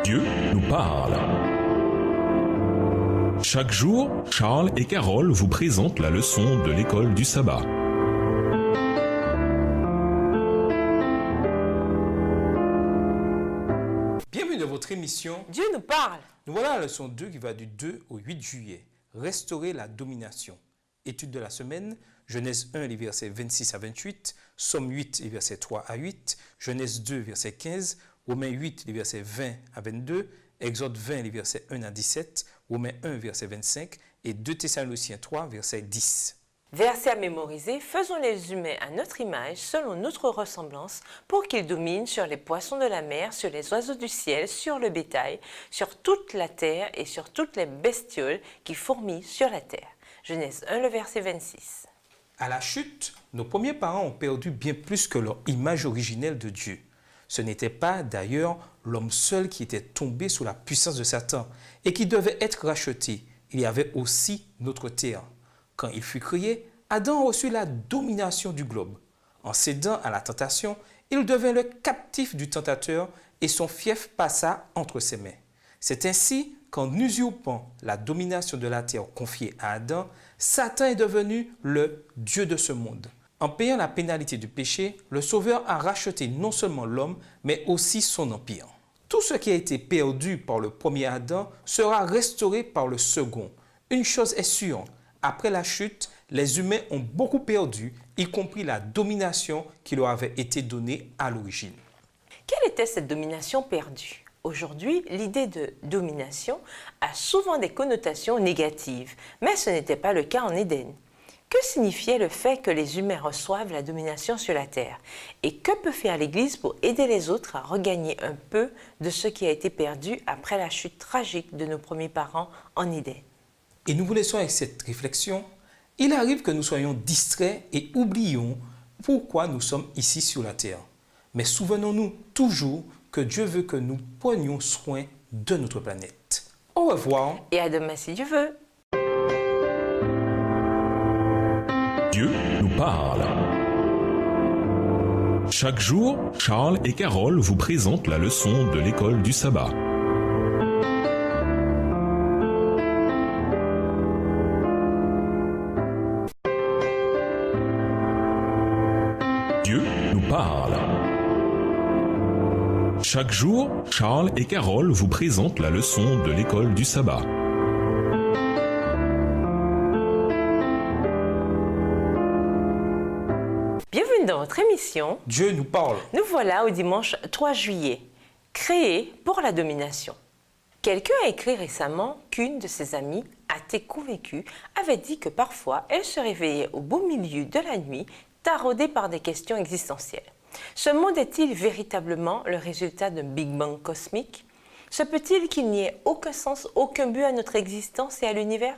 Dieu nous parle. Chaque jour, Charles et Carole vous présentent la leçon de l'école du sabbat. Bienvenue dans votre émission Dieu nous parle. Nous voilà à la leçon 2 qui va du 2 au 8 juillet. Restaurer la domination. Étude de la semaine, Genèse 1, les versets 26 à 28, Somme 8, les versets 3 à 8, Genèse 2, verset 15, Romains 8, les versets 20 à 22, Exode 20, les versets 1 à 17, Romains 1, verset 25 et 2 Thessaloniciens 3, verset 10. Versets à mémoriser, faisons les humains à notre image, selon notre ressemblance, pour qu'ils dominent sur les poissons de la mer, sur les oiseaux du ciel, sur le bétail, sur toute la terre et sur toutes les bestioles qui fourmillent sur la terre. Genèse 1, le verset 26. À la chute, nos premiers parents ont perdu bien plus que leur image originelle de Dieu. Ce n'était pas d'ailleurs l'homme seul qui était tombé sous la puissance de Satan et qui devait être racheté. Il y avait aussi notre terre. Quand il fut créé, Adam reçut la domination du globe. En cédant à la tentation, il devint le captif du tentateur et son fief passa entre ses mains. C'est ainsi qu'en usurpant la domination de la terre confiée à Adam, Satan est devenu le Dieu de ce monde. En payant la pénalité du péché, le Sauveur a racheté non seulement l'homme, mais aussi son empire. Tout ce qui a été perdu par le premier Adam sera restauré par le second. Une chose est sûre, après la chute, les humains ont beaucoup perdu, y compris la domination qui leur avait été donnée à l'origine. Quelle était cette domination perdue? Aujourd'hui, l'idée de domination a souvent des connotations négatives, mais ce n'était pas le cas en Éden. Que signifiait le fait que les humains reçoivent la domination sur la terre? Et que peut faire l'Église pour aider les autres à regagner un peu de ce qui a été perdu après la chute tragique de nos premiers parents en Éden? Et nous vous laissons avec cette réflexion. Il arrive que nous soyons distraits et oublions pourquoi nous sommes ici sur la terre. Mais souvenons-nous toujours que Dieu veut que nous prenions soin de notre planète. Au revoir. Et à demain si Dieu veut. Dieu nous parle. Chaque jour, Charles et Carole vous présentent la leçon de l'école du sabbat. Dieu nous parle. Chaque jour, Charles et Carole vous présentent la leçon de l'école du sabbat. Bienvenue dans votre émission. Dieu nous parle. Nous voilà au dimanche 3 juillet. Créé pour la domination. Quelqu'un a écrit récemment qu'une de ses amies, athée convaincue, avait dit que parfois elle se réveillait au beau milieu de la nuit, taraudée par des questions existentielles. Ce monde est-il véritablement le résultat d'un Big Bang cosmique? Se peut-il qu'il n'y ait aucun sens, aucun but à notre existence et à l'univers?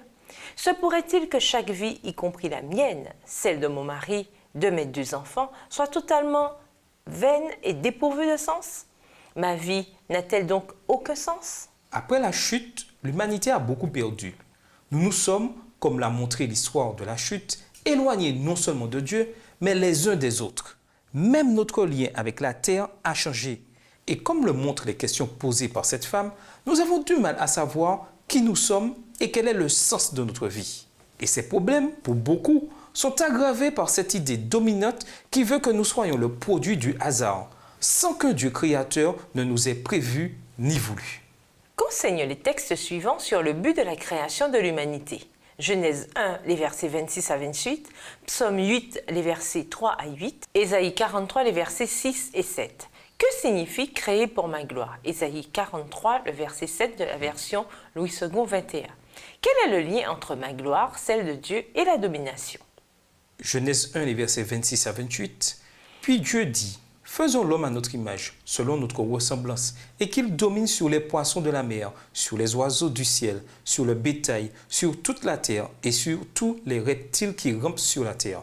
Se pourrait-il que chaque vie, y compris la mienne, celle de mon mari, de mes 2 enfants, soit totalement vaine et dépourvue de sens? Ma vie n'a-t-elle donc aucun sens? Après la chute, l'humanité a beaucoup perdu. Nous nous sommes, comme l'a montré l'histoire de la chute, éloignés non seulement de Dieu, mais les uns des autres. Même notre lien avec la terre a changé. Et comme le montrent les questions posées par cette femme, nous avons du mal à savoir qui nous sommes et quel est le sens de notre vie. Et ces problèmes, pour beaucoup, sont aggravés par cette idée dominante qui veut que nous soyons le produit du hasard, sans que Dieu créateur ne nous ait prévu ni voulu. Qu'enseignent les textes suivants sur le but de la création de l'humanité? Genèse 1, les versets 26 à 28, Psaume 8, les versets 3 à 8, Ésaïe 43, les versets 6 et 7. Que signifie « créer pour ma gloire » Ésaïe 43, le verset 7 de la version Louis II 21. Quel est le lien entre ma gloire, celle de Dieu, et la domination? Genèse 1, les versets 26 à 28. Puis Dieu dit, « Faisons l'homme à notre image, selon notre ressemblance, et qu'il domine sur les poissons de la mer, sur les oiseaux du ciel, sur le bétail, sur toute la terre et sur tous les reptiles qui rampent sur la terre. »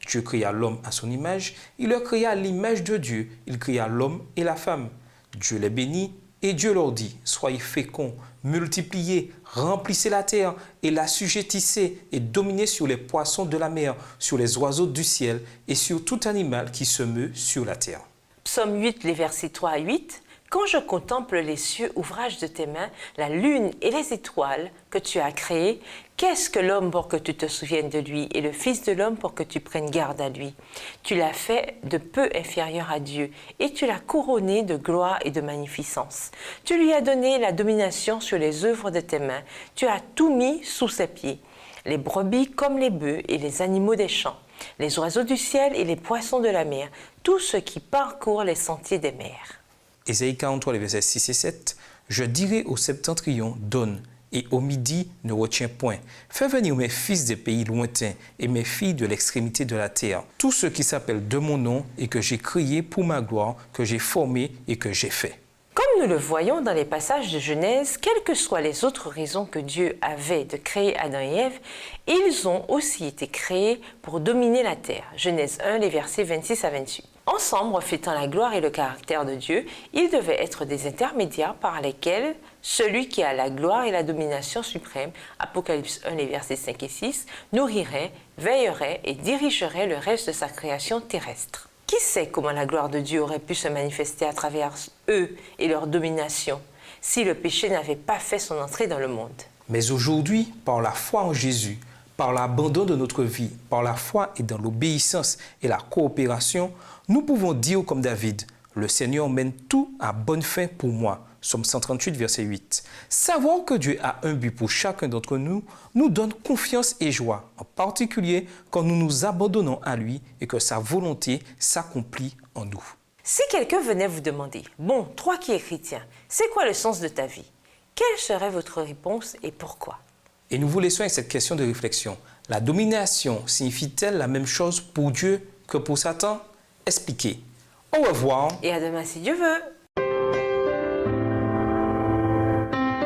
Dieu créa l'homme à son image, il le créa à l'image de Dieu, il créa l'homme et la femme. Dieu les bénit et Dieu leur dit, « Soyez féconds, multipliez, remplissez la terre et l'assujettissez et dominez sur les poissons de la mer, sur les oiseaux du ciel et sur tout animal qui se meut sur la terre. » Psaume 8, les versets 3 à 8. Quand je contemple les cieux, ouvrage de tes mains, la lune et les étoiles que tu as créées, qu'est-ce que l'homme pour que tu te souviennes de lui et le Fils de l'homme pour que tu prennes garde à lui? Tu l'as fait de peu inférieur à Dieu et tu l'as couronné de gloire et de magnificence. Tu lui as donné la domination sur les œuvres de tes mains. Tu as tout mis sous ses pieds, les brebis comme les bœufs et les animaux des champs, les oiseaux du ciel et les poissons de la mer, tout ce qui parcourt les sentiers des mers. Ésaïe 43, les versets 6 et 7. Je dirai au septentrion, donne, et au midi, ne retiens point. Fais venir mes fils des pays lointains et mes filles de l'extrémité de la terre, tous ceux qui s'appellent de mon nom et que j'ai créé pour ma gloire, que j'ai formé et que j'ai fait. Comme nous le voyons dans les passages de Genèse, quelles que soient les autres raisons que Dieu avait de créer Adam et Ève, ils ont aussi été créés pour dominer la terre. Genèse 1, les versets 26 à 28. Ensemble, reflétant la gloire et le caractère de Dieu, ils devaient être des intermédiaires par lesquels celui qui a la gloire et la domination suprême, Apocalypse 1, les versets 5 et 6, nourrirait, veillerait et dirigerait le reste de sa création terrestre. Qui sait comment la gloire de Dieu aurait pu se manifester à travers eux et leur domination si le péché n'avait pas fait son entrée dans le monde? Mais aujourd'hui, par la foi en Jésus, par l'abandon de notre vie, par la foi et dans l'obéissance et la coopération, nous pouvons dire comme David, « Le Seigneur mène tout à bonne fin pour moi ». Psaume 138, verset 8. Savoir que Dieu a un but pour chacun d'entre nous nous donne confiance et joie, en particulier quand nous nous abandonnons à lui et que sa volonté s'accomplit en nous. Si quelqu'un venait vous demander, « Bon, toi qui es chrétien, c'est quoi le sens de ta vie ?» Quelle serait votre réponse et pourquoi? Et nous vous laissons avec cette question de réflexion. La domination signifie-t-elle la même chose pour Dieu que pour Satan? Expliquez. Au revoir. Et à demain si Dieu veut.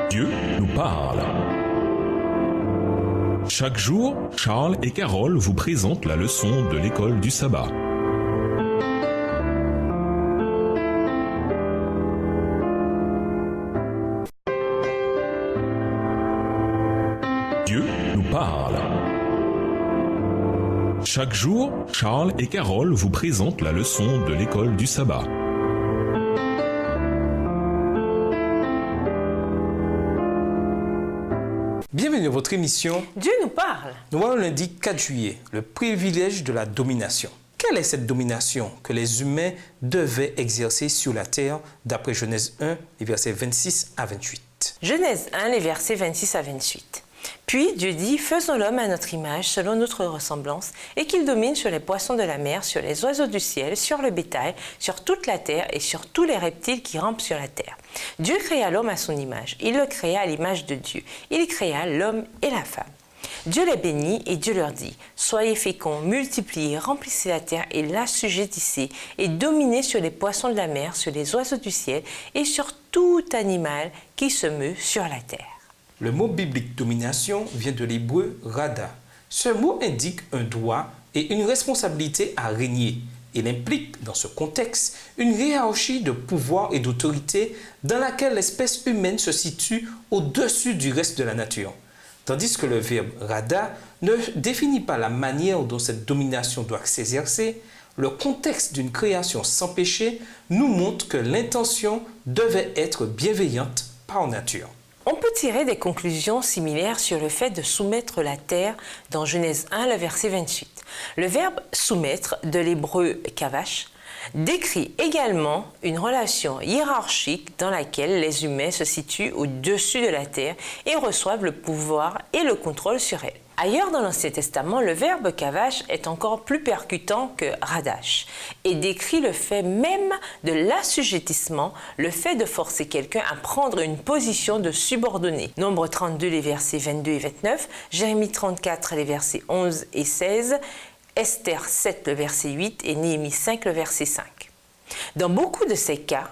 Dieu nous parle. Chaque jour, Charles et Carole vous présentent la leçon de l'école du sabbat. Dieu nous parle. Chaque jour, Charles et Carole vous présentent la leçon de l'école du sabbat. Bienvenue à votre émission. Dieu nous parle. Nous voyons lundi 4 juillet, le privilège de la domination. Quelle est cette domination que les humains devaient exercer sur la terre d'après Genèse 1, les versets 26 à 28? Genèse 1, les versets 26 à 28. Puis Dieu dit, faisons l'homme à notre image, selon notre ressemblance, et qu'il domine sur les poissons de la mer, sur les oiseaux du ciel, sur le bétail, sur toute la terre et sur tous les reptiles qui rampent sur la terre. Dieu créa l'homme à son image. Il le créa à l'image de Dieu. Il créa l'homme et la femme. Dieu les bénit et Dieu leur dit, soyez féconds, multipliez, remplissez la terre et l'assujettissez, et dominez sur les poissons de la mer, sur les oiseaux du ciel et sur tout animal qui se meut sur la terre. Le mot biblique domination vient de l'hébreu rada. Ce mot indique un droit et une responsabilité à régner. Il implique, dans ce contexte, une hiérarchie de pouvoir et d'autorité dans laquelle l'espèce humaine se situe au-dessus du reste de la nature. Tandis que le verbe rada ne définit pas la manière dont cette domination doit s'exercer, le contexte d'une création sans péché nous montre que l'intention devait être bienveillante par nature. On peut tirer des conclusions similaires sur le fait de soumettre la terre dans Genèse 1, le verset 28. Le verbe « soumettre » de l'hébreu « kavash » décrit également une relation hiérarchique dans laquelle les humains se situent au-dessus de la terre et reçoivent le pouvoir et le contrôle sur elle. Ailleurs dans l'Ancien Testament, le verbe kavash est encore plus percutant que radash et décrit le fait même de l'assujettissement, le fait de forcer quelqu'un à prendre une position de subordonné. Nombre 32, les versets 22 et 29, Jérémie 34, les versets 11 et 16, Esther 7, le verset 8 et Néhémie 5, le verset 5. Dans beaucoup de ces cas,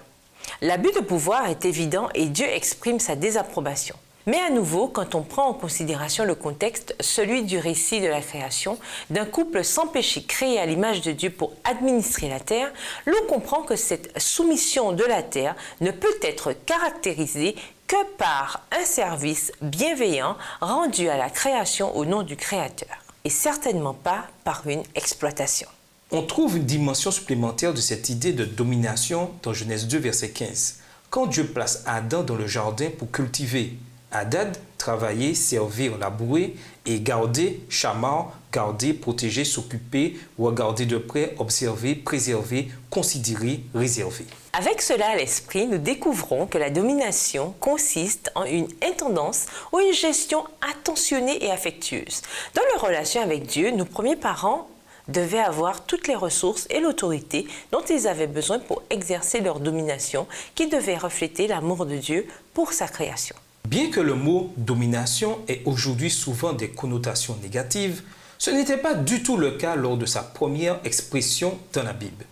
l'abus de pouvoir est évident et Dieu exprime sa désapprobation. Mais à nouveau, quand on prend en considération le contexte, celui du récit de la création, d'un couple sans péché créé à l'image de Dieu pour administrer la terre, l'on comprend que cette soumission de la terre ne peut être caractérisée que par un service bienveillant rendu à la création au nom du Créateur, et certainement pas par une exploitation. On trouve une dimension supplémentaire de cette idée de domination dans Genèse 2, verset 15. quand Dieu place Adam dans le jardin pour cultiver. Hadad, travailler, servir, labourer, et garder, chamar, garder, protéger, s'occuper, regarder de près, observer, préserver, considérer, réserver. Avec cela à l'esprit, nous découvrons que la domination consiste en une intendance ou une gestion attentionnée et affectueuse. Dans leur relation avec Dieu, nos premiers parents devaient avoir toutes les ressources et l'autorité dont ils avaient besoin pour exercer leur domination, qui devait refléter l'amour de Dieu pour sa création. Bien que le mot « domination » ait aujourd'hui souvent des connotations négatives, ce n'était pas du tout le cas lors de sa première expression dans la Bible.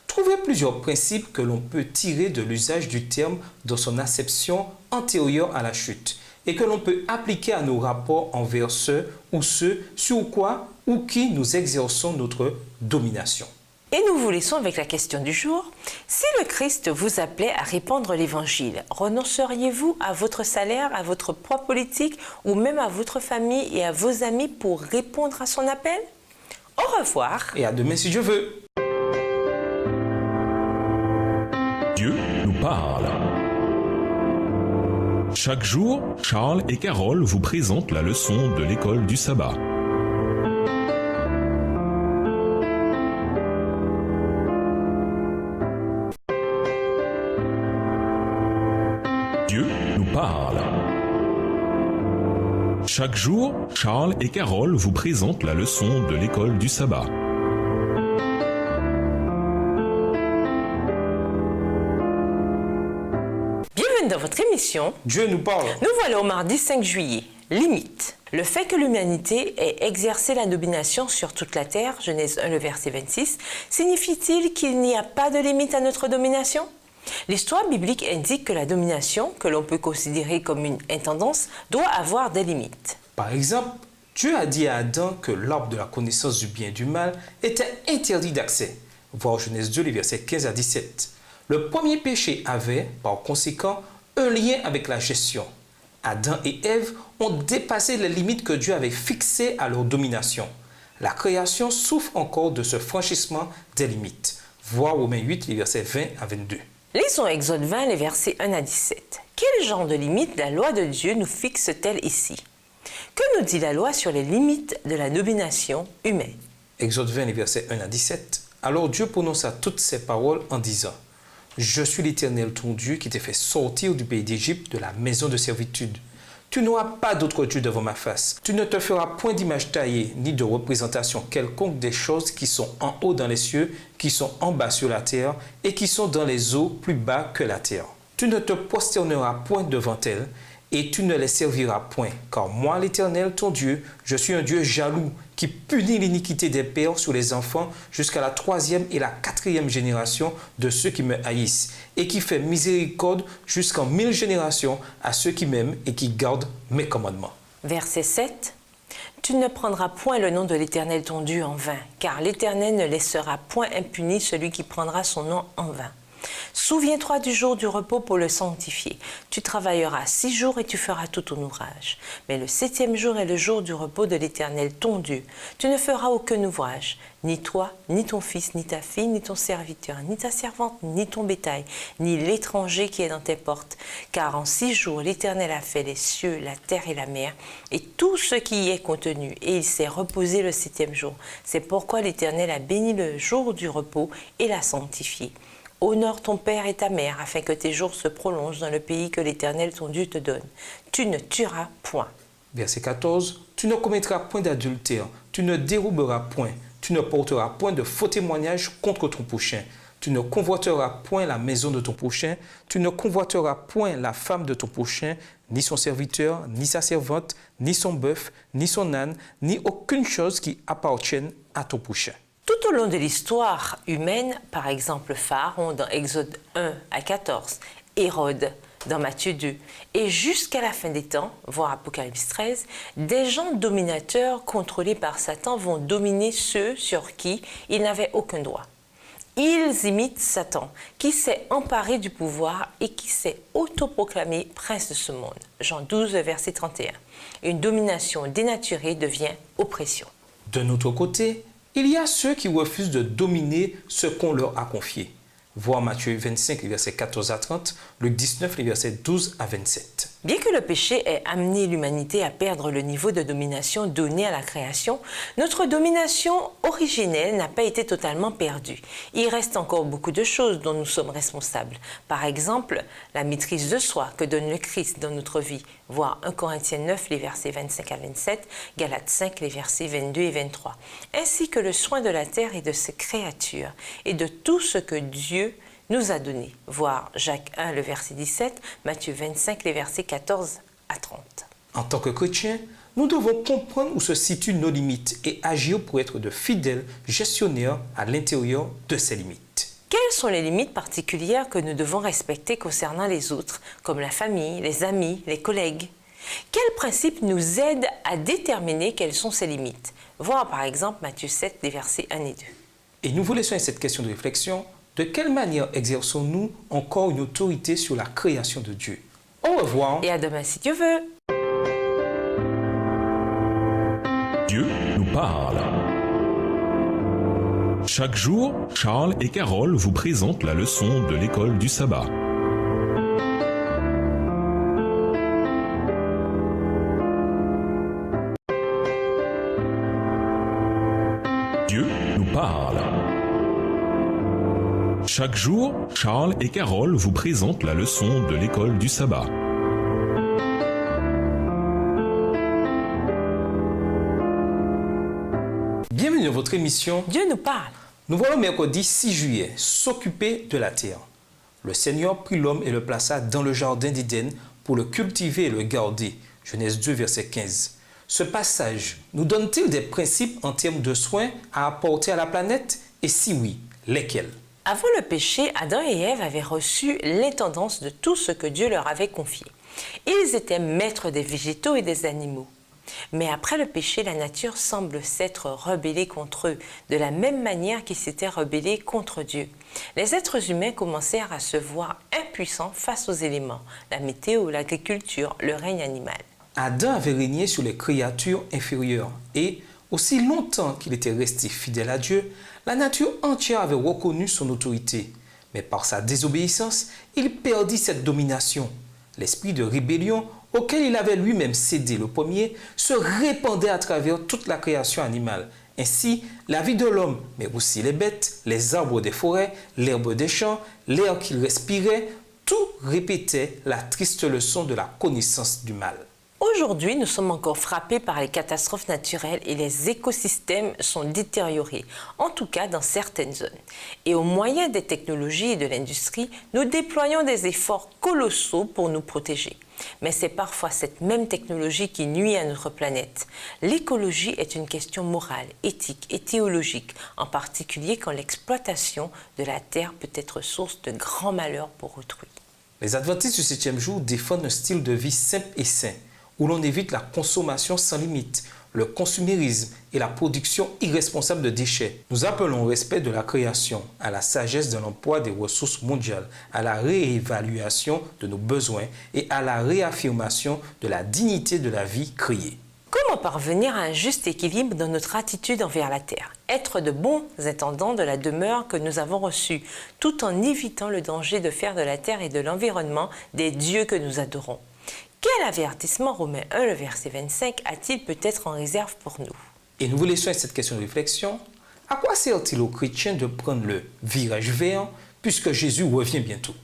Trouvez plusieurs principes que l'on peut tirer de l'usage du terme dans son acception antérieure à la chute et que l'on peut appliquer à nos rapports envers ceux ou ceux sur quoi ou qui nous exerçons notre domination. Et nous vous laissons avec la question du jour. Si le Christ vous appelait à répandre l'Évangile, renonceriez-vous à votre salaire, à votre poids politique ou même à votre famille et à vos amis pour répondre à son appel? Au revoir. Et à demain si Dieu veut. Dieu nous parle. Chaque jour, Charles et Carole vous présentent la leçon de l'école du sabbat. Dieu nous parle. Chaque jour, Charles et Carole vous présentent la leçon de l'école du sabbat. Bienvenue dans votre émission. Dieu nous parle. Nous voilà au mardi 5 juillet. Limite. Le fait que l'humanité ait exercé la domination sur toute la terre, Genèse 1, le verset 26, signifie-t-il qu'il n'y a pas de limite à notre domination? L'histoire biblique indique que la domination, que l'on peut considérer comme une intendance, doit avoir des limites. Par exemple, Dieu a dit à Adam que l'arbre de la connaissance du bien et du mal était interdit d'accès. Voir Genèse 2, les versets 15 à 17. Le premier péché avait, par conséquent, un lien avec la gestion. Adam et Ève ont dépassé les limites que Dieu avait fixées à leur domination. La création souffre encore de ce franchissement des limites. Voir Romains 8, les versets 20 à 22. Lisons Exode 20, les versets 1 à 17. Quel genre de limites la loi de Dieu nous fixe-t-elle ici? Que nous dit la loi sur les limites de la domination humaine? Exode 20, les versets 1 à 17. Alors Dieu prononça toutes ces paroles en disant: Je suis l'Éternel ton Dieu qui t'ai fait sortir du pays d'Égypte, de la maison de servitude. Tu n'auras pas d'autre Dieu devant ma face. Tu ne te feras point d'image taillée, ni de représentation quelconque des choses qui sont en haut dans les cieux, qui sont en bas sur la terre, et qui sont dans les eaux plus bas que la terre. Tu ne te prosterneras point devant elles, et tu ne les serviras point, car moi, l'Éternel, ton Dieu, je suis un Dieu jaloux, qui punit l'iniquité des pères sur les enfants jusqu'à la 3e et la 4e génération de ceux qui me haïssent, et qui fait miséricorde jusqu'en 1000 générations à ceux qui m'aiment et qui gardent mes commandements. Verset 7. Tu ne prendras point le nom de l'Éternel ton Dieu en vain, car l'Éternel ne laissera point impuni celui qui prendra son nom en vain. Souviens-toi du jour du repos pour le sanctifier. Tu travailleras 6 jours et tu feras tout ton ouvrage. Mais le 7e jour est le jour du repos de l'Éternel, ton Dieu. Tu ne feras aucun ouvrage, ni toi, ni ton fils, ni ta fille, ni ton serviteur, ni ta servante, ni ton bétail, ni l'étranger qui est dans tes portes. Car en 6 jours, l'Éternel a fait les cieux, la terre et la mer, et tout ce qui y est contenu, et il s'est reposé le 7e jour. C'est pourquoi l'Éternel a béni le jour du repos et l'a sanctifié. Honore ton père et ta mère, afin que tes jours se prolongent dans le pays que l'Éternel ton Dieu te donne. Tu ne tueras point. Verset 14. Tu ne commettras point d'adultère, tu ne déroberas point, tu ne porteras point de faux témoignages contre ton prochain. Tu ne convoiteras point la maison de ton prochain, tu ne convoiteras point la femme de ton prochain, ni son serviteur, ni sa servante, ni son bœuf, ni son âne, ni aucune chose qui appartienne à ton prochain. Tout au long de l'histoire humaine, par exemple Pharaon dans Exode 1 à 14, Hérode dans Matthieu 2, et jusqu'à la fin des temps, voire Apocalypse 13, des gens dominateurs contrôlés par Satan vont dominer ceux sur qui ils n'avaient aucun droit. Ils imitent Satan, qui s'est emparé du pouvoir et qui s'est autoproclamé prince de ce monde. Jean 12, verset 31. Une domination dénaturée devient oppression. De notre côté, il y a ceux qui refusent de dominer ce qu'on leur a confié. Voir Matthieu 25, les versets 14 à 30, Luc 19, les versets 12 à 27. Bien que le péché ait amené l'humanité à perdre le niveau de domination donné à la création, notre domination originelle n'a pas été totalement perdue. Il reste encore beaucoup de choses dont nous sommes responsables. Par exemple, la maîtrise de soi que donne le Christ dans notre vie, voir 1 Corinthiens 9, les versets 25 à 27, Galates 5, les versets 22 et 23, ainsi que le soin de la terre et de ses créatures, et de tout ce que Dieu nous a donné, voir Jacques 1, le verset 17, Matthieu 25, les versets 14 à 30. En tant que chrétiens, nous devons comprendre où se situent nos limites et agir pour être de fidèles gestionnaires à l'intérieur de ces limites. Quelles sont les limites particulières que nous devons respecter concernant les autres, comme la famille, les amis, les collègues? Quels principes nous aident à déterminer quelles sont ces limites? Voir par exemple Matthieu 7, les versets 1 et 2. Et nous vous laissons avec cette question de réflexion. De quelle manière exerçons-nous encore une autorité sur la création de Dieu? Au revoir. Et à demain si Dieu veut. Dieu nous parle. Chaque jour, Charles et Carole vous présentent la leçon de l'école du sabbat. Dieu nous parle. Chaque jour, Charles et Carole vous présentent la leçon de l'école du sabbat. Bienvenue dans votre émission. Dieu nous parle. Nous voilà mercredi 6 juillet, s'occuper de la terre. Le Seigneur prit l'homme et le plaça dans le jardin d'Éden pour le cultiver et le garder. Genèse 2, verset 15. Ce passage nous donne-t-il des principes en termes de soins à apporter à la planète? Et si oui, lesquels? Avant le péché, Adam et Ève avaient reçu l'intendance de tout ce que Dieu leur avait confié. Ils étaient maîtres des végétaux et des animaux. Mais après le péché, la nature semble s'être rebellée contre eux, de la même manière qu'ils s'étaient rebellés contre Dieu. Les êtres humains commencèrent à se voir impuissants face aux éléments, la météo, l'agriculture, le règne animal. Adam avait régné sur les créatures inférieures et, aussi longtemps qu'il était resté fidèle à Dieu, la nature entière avait reconnu son autorité. Mais par sa désobéissance, il perdit cette domination. L'esprit de rébellion auquel il avait lui-même cédé le premier se répandait à travers toute la création animale. Ainsi, la vie de l'homme, mais aussi les bêtes, les arbres des forêts, l'herbe des champs, l'air qu'il respirait, tout répétait la triste leçon de la connaissance du mal. Aujourd'hui, nous sommes encore frappés par les catastrophes naturelles et les écosystèmes sont détériorés, en tout cas dans certaines zones. Et au moyen des technologies et de l'industrie, nous déployons des efforts colossaux pour nous protéger. Mais c'est parfois cette même technologie qui nuit à notre planète. L'écologie est une question morale, éthique et théologique, en particulier quand l'exploitation de la terre peut être source de grands malheurs pour autrui. Les adventistes du 7e jour défendent un style de vie simple et sain, où l'on évite la consommation sans limite, le consumérisme et la production irresponsable de déchets. Nous appelons au respect de la création, à la sagesse de l'emploi des ressources mondiales, à la réévaluation de nos besoins et à la réaffirmation de la dignité de la vie créée. Comment parvenir à un juste équilibre dans notre attitude envers la terre? Être de bons intendants de la demeure que nous avons reçue, tout en évitant le danger de faire de la terre et de l'environnement des dieux que nous adorons. Quel avertissement Romains 1, le verset 25, a-t-il peut-être en réserve pour nous? Et nous vous laissons avec cette question de réflexion. À quoi sert-il aux chrétiens de prendre le virage vert puisque Jésus revient bientôt?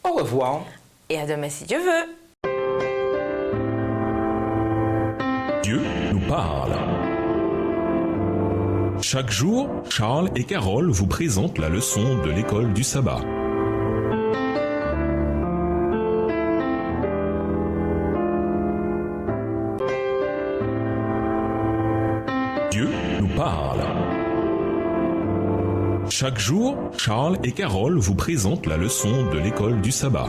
Au revoir. Et à demain si Dieu veut. Dieu nous parle. Chaque jour, Charles et Carole vous présentent la leçon de l'école du sabbat. Dieu nous parle. Chaque jour, Charles et Carole vous présentent la leçon de l'école du sabbat.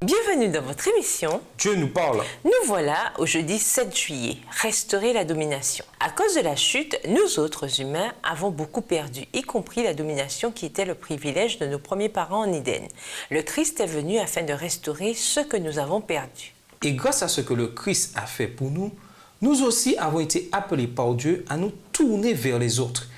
Bienvenue dans votre émission. Dieu nous parle. Nous voilà au jeudi 7 juillet, restaurer la domination. À cause de la chute, nous autres humains avons beaucoup perdu, y compris la domination qui était le privilège de nos premiers parents en Éden. Le Christ est venu afin de restaurer ce que nous avons perdu. Et grâce à ce que le Christ a fait pour nous, Nous aussi avons été appelés par Dieu à nous tourner vers les autres,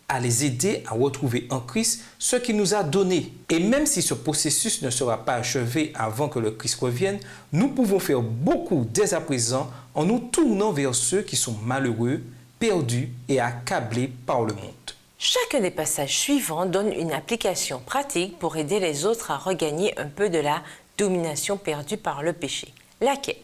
à les aider à retrouver en Christ ce qu'il nous a donné. Et même si ce processus ne sera pas achevé avant que le Christ revienne, nous pouvons faire beaucoup dès à présent en nous tournant vers ceux qui sont malheureux, perdus et accablés par le monde. Chacun des passages suivants donne une application pratique pour aider les autres à regagner un peu de la domination perdue par le péché. Laquelle?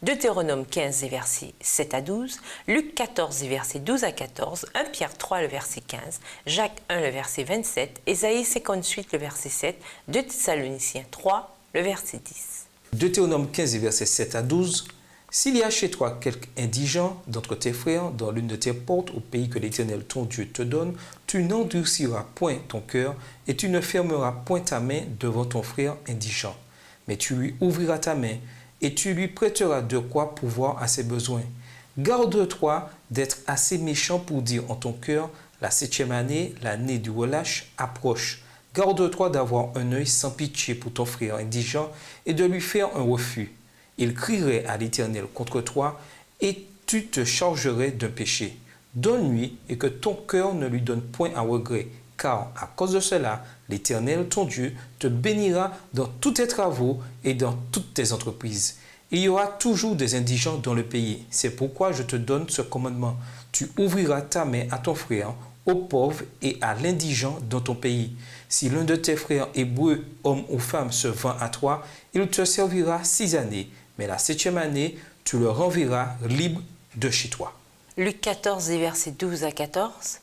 Deutéronome 15, versets 7 à 12, Luc 14, versets 12 à 14, 1 Pierre 3, le verset 15, Jacques 1, le verset 27, Ésaïe 58, le verset 7, 2 Thessaloniciens 3, le verset 10. Deutéronome 15, versets 7 à 12. S'il y a chez toi quelque indigent d'entre tes frères dans l'une de tes portes au pays que l'Éternel ton Dieu te donne, tu n'endurciras point ton cœur et tu ne fermeras point ta main devant ton frère indigent. Mais tu lui ouvriras ta main et tu lui prêteras de quoi pourvoir à ses besoins. Garde-toi d'être assez méchant pour dire en ton cœur, la 7e année, l'année du relâche, approche. Garde-toi d'avoir un œil sans pitié pour ton frère indigent et de lui faire un refus. Il crierait à l'Éternel contre toi et tu te chargerais d'un péché. Donne-lui et que ton cœur ne lui donne point à regret, car à cause de cela, l'Éternel, ton Dieu, te bénira dans tous tes travaux et dans toutes tes entreprises. Il y aura toujours des indigents dans le pays. C'est pourquoi je te donne ce commandement. Tu ouvriras ta main à ton frère, aux pauvres et à l'indigent dans ton pays. Si l'un de tes frères hébreux, homme ou femme, se vend à toi, il te servira 6 années. Mais la 7e année, tu le renverras libre de chez toi. Luc 14, versets 12 à 14.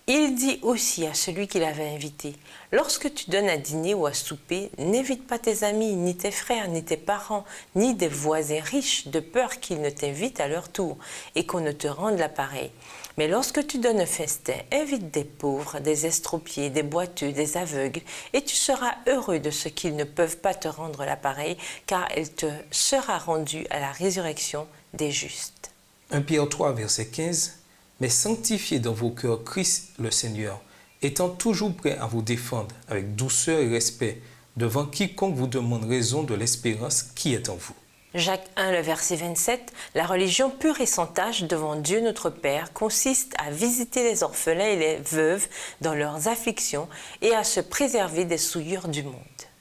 Il dit aussi à celui qui l'avait invité, « Lorsque tu donnes à dîner ou à souper, n'invite pas tes amis, ni tes frères, ni tes parents, ni des voisins riches, de peur qu'ils ne t'invitent à leur tour et qu'on ne te rende l'appareil. Mais lorsque tu donnes un festin, invite des pauvres, des estropiés, des boiteux, des aveugles, et tu seras heureux de ce qu'ils ne peuvent pas te rendre l'appareil, car elle te sera rendue à la résurrection des justes. » 1 Pierre 3, verset 15. Mais sanctifiez dans vos cœurs Christ le Seigneur, étant toujours prêt à vous défendre avec douceur et respect devant quiconque vous demande raison de l'espérance qui est en vous. Jacques 1, le verset 27, la religion pure et sans tache devant Dieu notre Père consiste à visiter les orphelins et les veuves dans leurs afflictions et à se préserver des souillures du monde.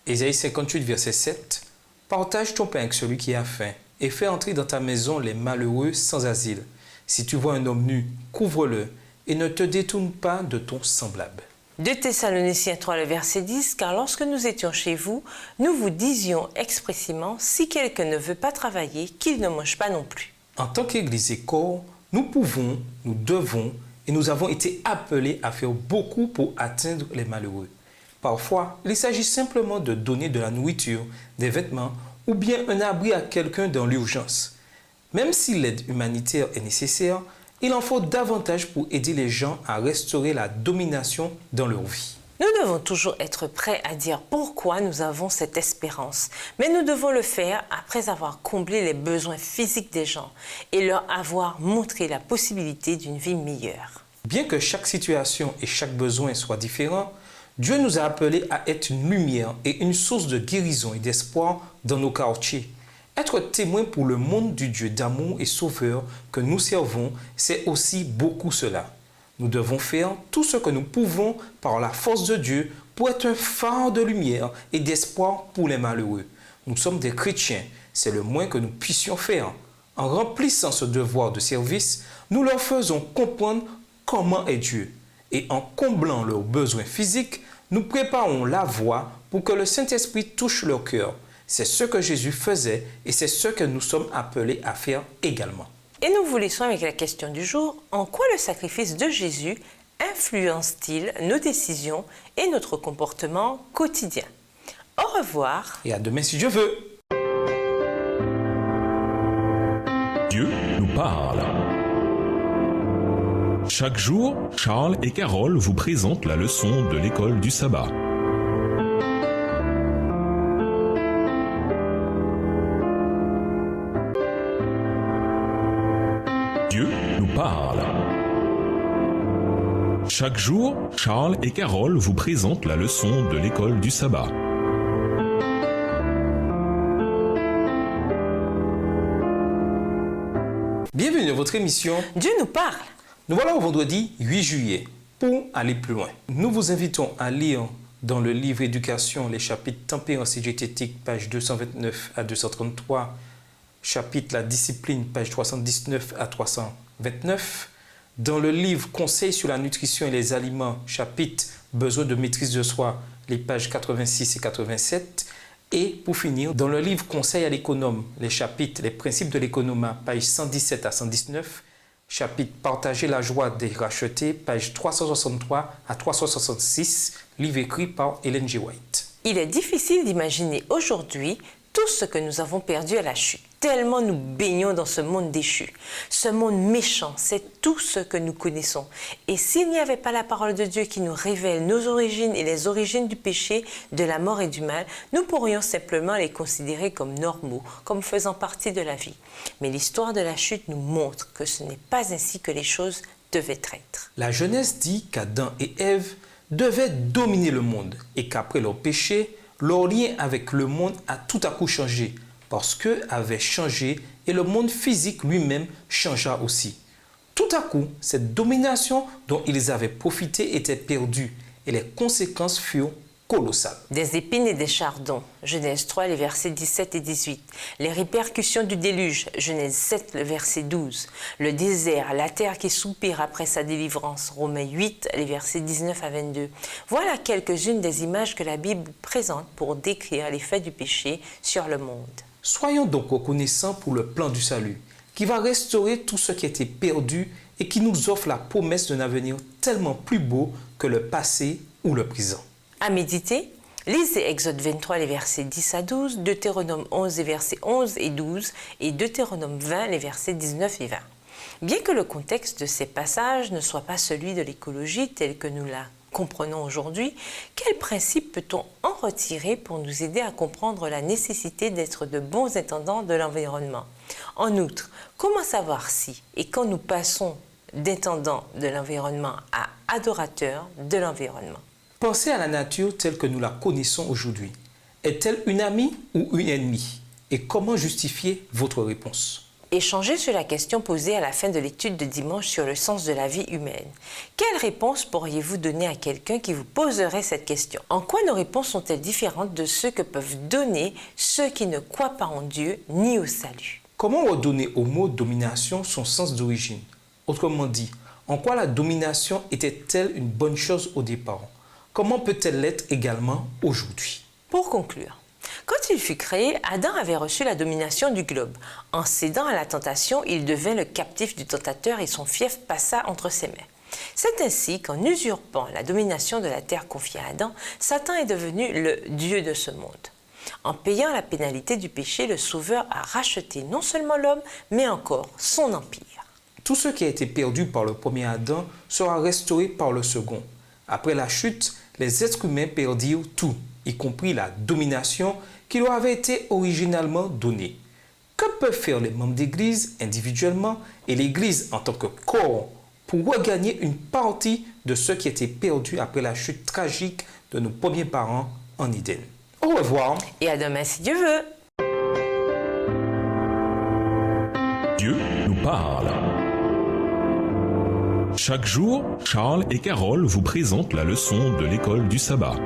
Ésaïe 58, verset 7. Partage ton pain avec celui qui a faim et fais entrer dans ta maison les malheureux sans asile. Si tu vois un homme nu, couvre-le et ne te détourne pas de ton semblable. 2 Thessaloniciens 3, le verset 10, car lorsque nous étions chez vous, nous vous disions expressément, si quelqu'un ne veut pas travailler, qu'il ne mange pas non plus. En tant qu'Église et corps, nous pouvons, nous devons et nous avons été appelés à faire beaucoup pour atteindre les malheureux. Parfois, il s'agit simplement de donner de la nourriture, des vêtements ou bien un abri à quelqu'un dans l'urgence. Même si l'aide humanitaire est nécessaire, il en faut davantage pour aider les gens à restaurer la domination dans leur vie. Nous devons toujours être prêts à dire pourquoi nous avons cette espérance, mais nous devons le faire après avoir comblé les besoins physiques des gens et leur avoir montré la possibilité d'une vie meilleure. Bien que chaque situation et chaque besoin soient différents, Dieu nous a appelés à être une lumière et une source de guérison et d'espoir dans nos quartiers. Être témoin pour le monde du Dieu d'amour et sauveur que nous servons, c'est aussi beaucoup cela. Nous devons faire tout ce que nous pouvons par la force de Dieu pour être un phare de lumière et d'espoir pour les malheureux. Nous sommes des chrétiens, c'est le moins que nous puissions faire. En remplissant ce devoir de service, nous leur faisons comprendre comment est Dieu. Et en comblant leurs besoins physiques, nous préparons la voie pour que le Saint-Esprit touche leur cœur. C'est ce que Jésus faisait et c'est ce que nous sommes appelés à faire également. Et nous vous laissons avec la question du jour. En quoi le sacrifice de Jésus influence-t-il nos décisions et notre comportement quotidien? Au revoir. Et à demain si Dieu veut. Dieu nous parle. Chaque jour, Charles et Carole vous présentent la leçon de l'école du sabbat. Dieu nous parle. Chaque jour, Charles et Carole vous présentent la leçon de l'école du sabbat. Bienvenue dans votre votre émission Dieu nous parle. Nous voilà au vendredi 8 juillet. Pour aller plus loin, nous vous invitons à lire dans le livre Éducation les chapitres Tempérance et diététique, page 229 à 233, chapitre La discipline, page 319 à 329, dans le livre Conseils sur la nutrition et les aliments, chapitre Besoin de maîtrise de soi, les pages 86 et 87, et pour finir, dans le livre Conseils à l'économe, les chapitres Les principes de l'économat, page 117 à 119, chapitre Partager la joie des rachetés, page 363 à 366, livre écrit par Ellen G. White. Il est difficile d'imaginer aujourd'hui tout ce que nous avons perdu à la chute, tellement nous baignons dans ce monde déchu. Ce monde méchant, c'est tout ce que nous connaissons. Et s'il n'y avait pas la parole de Dieu qui nous révèle nos origines et les origines du péché, de la mort et du mal, nous pourrions simplement les considérer comme normaux, comme faisant partie de la vie. Mais l'histoire de la chute nous montre que ce n'est pas ainsi que les choses devaient être. La Genèse dit qu'Adam et Ève devaient dominer le monde et qu'après leur péché, leur lien avec le monde a tout à coup changé parce qu'eux avaient changé et le monde physique lui-même changea aussi. Tout à coup, cette domination dont ils avaient profité était perdue et les conséquences furent colossales. Des épines et des chardons, Genèse 3, les versets 17 et 18. Les répercussions du déluge, Genèse 7, le verset 12. Le désert, la terre qui soupire après sa délivrance, Romains 8, les versets 19 à 22. Voilà quelques-unes des images que la Bible présente pour décrire l'effet du péché sur le monde. Soyons donc reconnaissants pour le plan du salut, qui va restaurer tout ce qui a été perdu et qui nous offre la promesse d'un avenir tellement plus beau que le passé ou le présent. À méditer, lisez Exode 23, les versets 10 à 12, Deutéronome 11, les versets 11 et 12, et Deutéronome 20, les versets 19 et 20. Bien que le contexte de ces passages ne soit pas celui de l'écologie tel que nous la comprenons aujourd'hui, quels principes peut-on en retirer pour nous aider à comprendre la nécessité d'être de bons intendants de l'environnement? En outre, comment savoir si et quand nous passons d'intendants de l'environnement à adorateurs de l'environnement? Pensez à la nature telle que nous la connaissons aujourd'hui. Est-elle une amie ou une ennemie? Et comment justifier votre réponse? Échangez sur la question posée à la fin de l'étude de dimanche sur le sens de la vie humaine. Quelle réponse pourriez-vous donner à quelqu'un qui vous poserait cette question? En quoi nos réponses sont-elles différentes de ceux que peuvent donner ceux qui ne croient pas en Dieu ni au salut? Comment redonner au mot domination son sens d'origine? Autrement dit, en quoi la domination était-elle une bonne chose au départ? Comment peut-elle l'être également aujourd'hui? Pour conclure, quand il fut créé, Adam avait reçu la domination du globe. En cédant à la tentation, il devint le captif du tentateur et son fief passa entre ses mains. C'est ainsi qu'en usurpant la domination de la terre confiée à Adam, Satan est devenu le Dieu de ce monde. En payant la pénalité du péché, le Sauveur a racheté non seulement l'homme, mais encore son empire. Tout ce qui a été perdu par le premier Adam sera restauré par le second. Après la chute, les êtres humains perdirent tout, y compris la domination qui leur avait été originalement donnée. Que peuvent faire les membres d'Église individuellement et l'Église en tant que corps pour regagner une partie de ce qui a été perdu après la chute tragique de nos premiers parents en Éden? Au revoir. Et à demain si Dieu veut. Dieu nous parle. Chaque jour, Charles et Carole vous présentent la leçon de l'école du sabbat.